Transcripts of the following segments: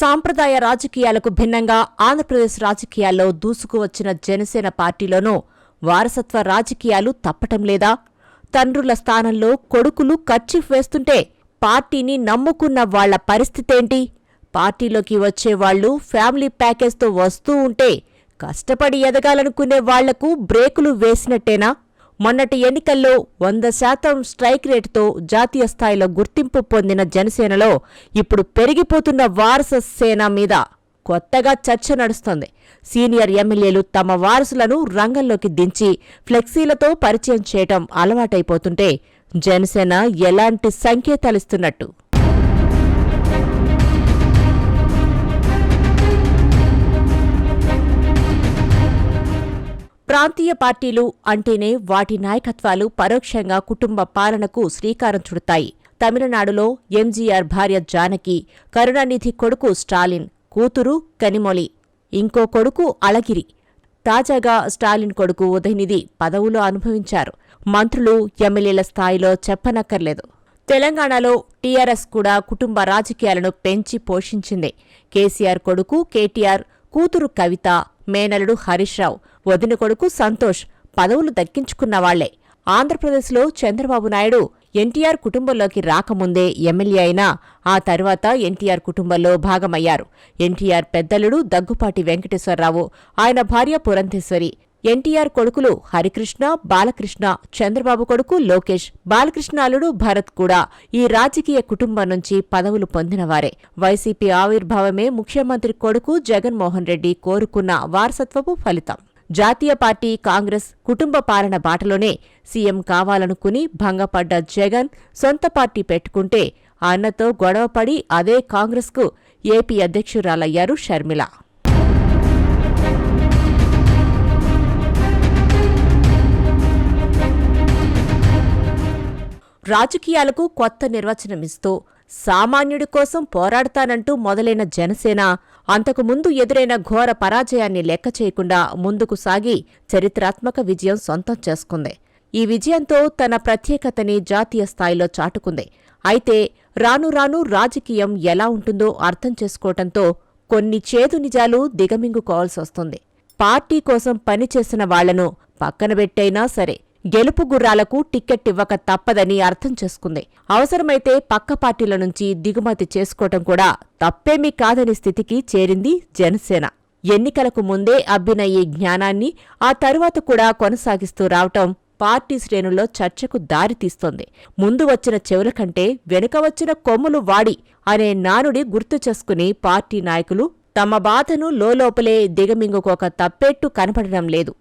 సాంప్రదాయ రాజకీయాలకు భిన్నంగా ఆంధ్రప్రదేశ్ రాజకీయాల్లో దూసుకువచ్చిన జనసేన పార్టీలోనూ వారసత్వ రాజకీయాలు తప్పటం లేదా? తండ్రుల స్థానంలో కొడుకులు కర్చీఫ్ వేస్తుంటే పార్టీని నమ్ముకున్న వాళ్ల పరిస్థితేంటి? పార్టీలోకి వచ్చేవాళ్లు ఫ్యామిలీ ప్యాకేజ్తో వస్తూ ఉంటే కష్టపడి ఎదగాలనుకునే వాళ్లకు బ్రేకులు వేసినట్టేనా? మొన్నటి ఎన్నికల్లో 100% స్ట్రైక్ రేటుతో జాతీయ స్థాయిలో గుర్తింపు పొందిన జనసేనలో ఇప్పుడు పెరిగిపోతున్న వారస సేన మీద కొత్తగా చర్చ నడుస్తోంది. సీనియర్ ఎమ్మెల్యేలు తమ వారసులను రంగంలోకి దించి ఫ్లెక్సీలతో పరిచయం చేయటం అలవాటైపోతుంటే జనసేన ఎలాంటి సంకేతాలిస్తున్నట్టు? ప్రాంతీయ పార్టీలు అంటేనే వాటి నాయకత్వాలు పరోక్షంగా కుటుంబ పాలనకు శ్రీకారం చుడతాయి. తమిళనాడులో ఎంజీఆర్ భార్య జానకి, కరుణానిధి కొడుకు స్టాలిన్, కూతురు కనిమొళి, ఇంకో కొడుకు అళగిరి. తాజాగా స్టాలిన్ కొడుకు ఉదయనిధి పదవులు అనుభవించారు. మంత్రులు, ఎమ్మెల్యేల స్థాయిలో చెప్పనక్కర్లేదు. తెలంగాణలో టీఆర్ఎస్ కూడా కుటుంబ రాజకీయాలను పెంచి పోషించింది. కేసీఆర్ కొడుకు కేటీఆర్, కూతురు కవిత, మేనలుడు హరీష్ రావు, వదిన కొడుకు సంతోష్ పదవులు దక్కించుకున్నవాళ్లే. ఆంధ్రప్రదేశ్లో చంద్రబాబు నాయుడు ఎన్టీఆర్ కుటుంబంలోకి రాకముందే ఎమ్మెల్యే అయినా ఆ తర్వాత ఎన్టీఆర్ కుటుంబంలో భాగమయ్యారు. ఎన్టీఆర్ పెద్దలుడు దగ్గుపాటి వెంకటేశ్వరరావు, ఆయన భార్య పురంధేశ్వరి, ఎన్టీఆర్ కొడుకులు హరికృష్ణ, బాలకృష్ణ, చంద్రబాబు కొడుకు లోకేష్, బాలకృష్ణ అల్లుడు భరత్ కూడా ఈ రాజకీయ కుటుంబం నుంచి పదవులు పొందినవారే. వైసీపీ ఆవిర్భావమే ముఖ్యమంత్రి కొడుకు జగన్మోహన్ రెడ్డి కోరుకున్న వారసత్వపు ఫలితం. జాతీయ పార్టీ కాంగ్రెస్ కుటుంబ పాలన బాటలోనే సీఎం కావాలనుకుని భంగపడ్డ జగన్ సొంత పార్టీ పెట్టుకుంటే అన్నతో గొడవపడి అదే కాంగ్రెస్కు ఏపీ అధ్యక్షురాలయ్యారు షర్మిల. రాజకీయాలకు కొత్త నిర్వచనమిస్తూ సామాన్యుడి కోసం పోరాడతానంటూ మొదలైన జనసేన అంతకుముందు ఎదురైన ఘోర పరాజయాన్ని లెక్క చేయకుండా ముందుకు సాగి చరిత్రాత్మక విజయం సొంతం చేసుకుంది. ఈ విజయంతో తన ప్రత్యేకతని జాతీయ స్థాయిలో చాటుకుంది. అయితే రాను రాను రాజకీయం ఎలా ఉంటుందో అర్థం చేసుకోవటంతో కొన్ని చేదు నిజాలు దిగమింగుకోవాల్సొస్తుంది. పార్టీ కోసం పనిచేసిన వాళ్లను పక్కనబెట్టైనా సరే గెలుపు గుర్రాలకు టిక్కెట్ ఇవ్వక తప్పదని అర్థం చేసుకుంది. అవసరమైతే పక్క పార్టీల నుంచి దిగుమతి చేసుకోవటం కూడా తప్పేమీ కాదని స్థితికి చేరింది జనసేన. ఎన్నికలకు ముందే అబ్బిన ఈ జ్ఞానాన్ని ఆ తరువాత కూడా కొనసాగిస్తూ రావటం పార్టీ శ్రేణుల్లో చర్చకు దారితీస్తోంది. ముందు వచ్చిన చెవుల కంటే వెనుక వచ్చిన కొమ్ములు వాడి అనే నానుడి గుర్తు చేసుకుని పార్టీ నాయకులు తమ బాధను లోలోపలే దిగమింగుకోక తప్పేట్టు కనపడడం లేదు.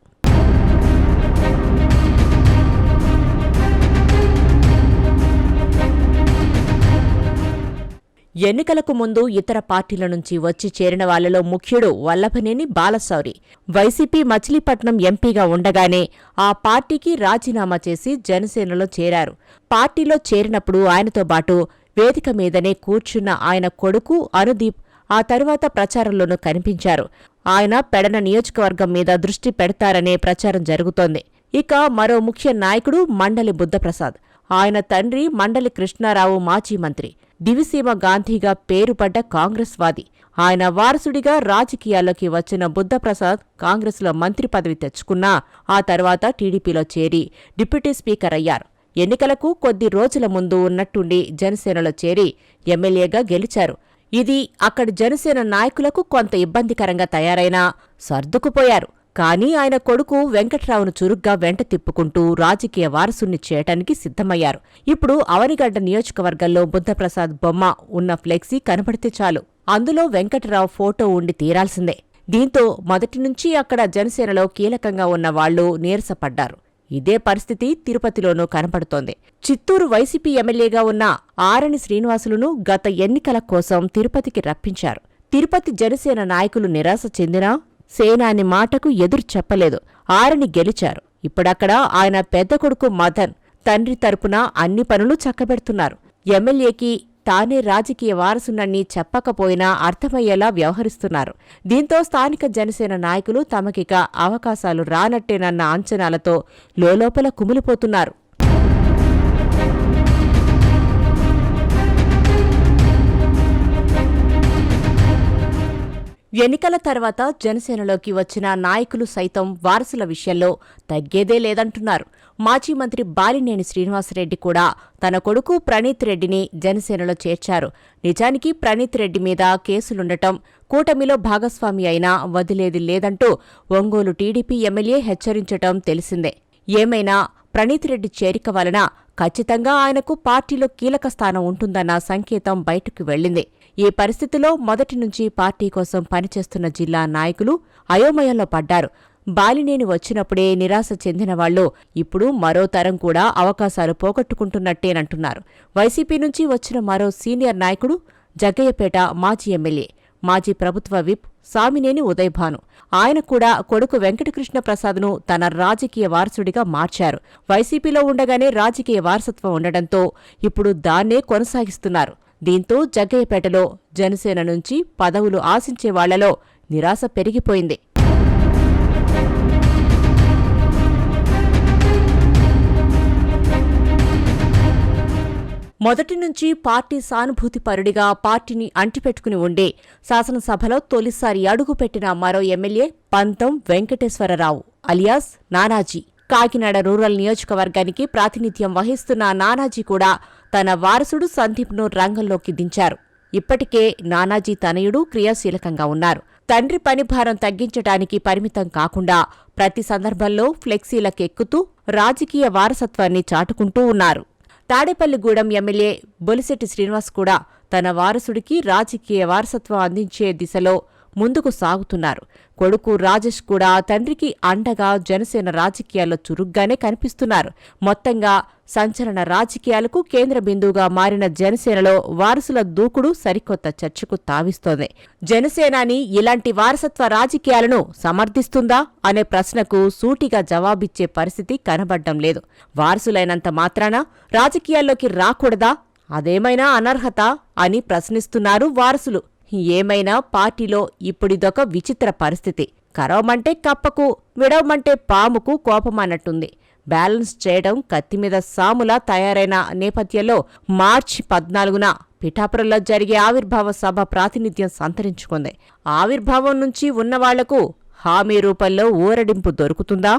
ఎన్నికలకు ముందు ఇతర పార్టీల నుంచి వచ్చి చేరిన వాళ్లలో ముఖ్యుడు వల్లభనేని బాలశౌరి. వైసీపీ మచిలీపట్నం ఎంపీగా ఉండగానే ఆ పార్టీకి రాజీనామా చేసి జనసేనలో చేరారు. పార్టీలో చేరినప్పుడు ఆయనతో పాటు వేదిక మీదనే కూర్చున్న ఆయన కొడుకు అనుదీప్ ఆ తరువాత ప్రచారంలోనూ కనిపించారు. ఆయన పెడన నియోజకవర్గం మీద దృష్టి పెడతారనే ప్రచారం జరుగుతోంది. ఇక మరో ముఖ్య నాయకుడు మండలి బుద్ధప్రసాద్. ఆయన తండ్రి మండలి కృష్ణారావు మాజీ మంత్రి, దివిసీమ గాంధీగా పేరుపడ్డ కాంగ్రెస్ వాది. ఆయన వారసుడిగా రాజకీయాల్లోకి వచ్చిన బుద్ధప్రసాద్ కాంగ్రెస్లో మంత్రి పదవి తెచ్చుకున్నా ఆ తర్వాత టీడీపీలో చేరి డిప్యూటీ స్పీకర్ అయ్యారు. ఎన్నికలకు కొద్ది రోజుల ముందు ఉన్నట్టుండి జనసేనలో చేరి ఎమ్మెల్యేగా గెలిచారు. ఇది అక్కడి జనసేన నాయకులకు కొంత ఇబ్బందికరంగా తయారైనా సర్దుకుపోయారు. కానీ ఆయన కొడుకు వెంకట్రావును చురుగ్గా వెంట తిప్పుకుంటూ రాజకీయ వారసుణ్ణి చేయటానికి సిద్ధమయ్యారు. ఇప్పుడు అవనిగడ్డ నియోజకవర్గంలో బుద్ధప్రసాద్ బొమ్మ ఉన్న ఫ్లెక్సీ కనపడితే చాలు, అందులో వెంకట్రావు ఫోటో ఉండి తీరాల్సిందే. దీంతో మొదటినుంచి అక్కడ జనసేనలో కీలకంగా ఉన్న వాళ్లు నీరసపడ్డారు. ఇదే పరిస్థితి తిరుపతిలోనూ కనపడుతోంది. చిత్తూరు వైసీపీ ఎమ్మెల్యేగా ఉన్న ఆరణి శ్రీనివాసులును గత ఎన్నికల కోసం తిరుపతికి రప్పించారు. తిరుపతి జనసేన నాయకులు నిరాశ చెందినా సేనాని మాటకు ఎదురు చెప్పలేదు. ఆరణి గెలిచారు. ఇప్పుడక్కడ ఆయన పెద్ద కొడుకు మదన్ తండ్రి తరపున అన్ని పనులు చక్కబెడుతున్నారు. ఎమ్మెల్యేకి తానే రాజకీయ వారసునని చెప్పకపోయినా అర్థమయ్యేలా వ్యవహరిస్తున్నారు. దీంతో స్థానిక జనసేన నాయకులు తమకిక అవకాశాలు రానట్టేనన్న అంచనాలతో లోలోపల కుమిలిపోతున్నారు. ఎన్నికల తర్వాత జనసేనలోకి వచ్చిన నాయకులు సైతం వారసుల విషయంలో తగ్గేదే లేదంటున్నారు. మాజీ మంత్రి బాలినేని శ్రీనివాసరెడ్డి కూడా తన కొడుకు ప్రణీత్ రెడ్డిని జనసేనలో చేర్చారు. నిజానికి ప్రణీత్ రెడ్డి మీద కేసులుండటం, కూటమిలో భాగస్వామి అయినా వదిలేది లేదంటూ ఒంగోలు టీడీపీ ఎమ్మెల్యే హెచ్చరించటం తెలిసిందే. ఏమైనా ప్రణీత్ రెడ్డి చేరిక వలన ఖచ్చితంగా ఆయనకు పార్టీలో కీలక స్థానం ఉంటుందన్న సంకేతం బయటకు వెళ్లింది. ఈ పరిస్థితిలో మొదటి నుంచి పార్టీ కోసం పనిచేస్తున్న జిల్లా నాయకులు అయోమయంలో పడ్డారు. బాలినేని వచ్చినప్పుడే నిరాశ చెందినవాళ్లు ఇప్పుడు మరో తరం కూడా అవకాశాలు పోగొట్టుకుంటున్నట్టేనంటున్నారు. వైసీపీ నుంచి వచ్చిన మరో సీనియర్ నాయకుడు జగ్గయ్యపేట మాజీ ఎమ్మెల్యే, మాజీ ప్రభుత్వ విప్ సామినేని ఉదయభాను. ఆయన కూడా కొడుకు వెంకటకృష్ణ ప్రసాద్ను తన రాజకీయ వారసుడిగా మార్చారు. వైసీపీలో ఉండగానే రాజకీయ వారసత్వం ఉండడంతో ఇప్పుడు దాన్నే కొనసాగిస్తున్నారు. దీంతో జగ్గయ్యపేటలో జనసేన నుంచి పదవులు ఆశించే వాళ్లలో నిరాశ పెరిగిపోయింది. మొదటి నుంచి పార్టీ సానుభూతిపరుడిగా పార్టీని అంటిపెట్టుకుని ఉండే శాసనసభలో తొలిసారి అడుగుపెట్టిన మరో ఎమ్మెల్యే పంతం వెంకటేశ్వరరావు అలియాస్ నానాజీ. కాకినాడ రూరల్ నియోజకవర్గానికి ప్రాతినిధ్యం వహిస్తున్న నానాజీ కూడా తన వారసుడు సందీప్ను రంగంలోకి దించారు. ఇప్పటికే నానాజీ తనయుడు క్రియాశీలకంగా ఉన్నారు. తండ్రి పనిభారం తగ్గించటానికి పరిమితం కాకుండా ప్రతి సందర్భంలో ఫ్లెక్సీలకెక్కుతూ రాజకీయ వారసత్వాన్ని చాటుకుంటూ ఉన్నారు. తాడేపల్లిగూడెం ఎమ్మెల్యే బొలిశెట్టి శ్రీనివాస్ కూడా తన వారసుడికి రాజకీయ వారసత్వం అందించే దిశలో ముందుకు సాగుతున్నారు. కొడుకు రాజేష్ కూడా తండ్రికి అండగా జనసేన రాజకీయాల్లో చురుగ్గానే కనిపిస్తున్నారు. మొత్తంగా సంచలన రాజకీయాలకు కేంద్ర బిందువుగా మారిన జనసేనలో వారసుల దూకుడు సరికొత్త చర్చకు తావిస్తోంది. జనసేనాని ఇలాంటి వారసత్వ రాజకీయాలను సమర్థిస్తుందా అనే ప్రశ్నకు సూటిగా జవాబిచ్చే పరిస్థితి కనబడ్డం లేదు. వారసులైనంత మాత్రాన రాజకీయాల్లోకి రాకూడదా, అదేమైనా అనర్హత అని ప్రశ్నిస్తున్నారు వారసులు. ఏమైనా పార్టీలో ఇప్పుడిదొక విచిత్ర పరిస్థితి. కరవమంటే కప్పకు, విడవమంటే పాముకు కోపమన్నట్టుంది. బ్యాలెన్స్ చేయడం కత్తిమీద సాములా తయారైన నేపథ్యంలో మార్చి 14న పిఠాపురంలో జరిగే ఆవిర్భావ సభ ప్రాతినిధ్యం సంతరించుకుంది. ఆవిర్భావం నుంచి ఉన్నవాళ్లకు హామీ రూపంలో ఊరడింపు దొరుకుతుందా?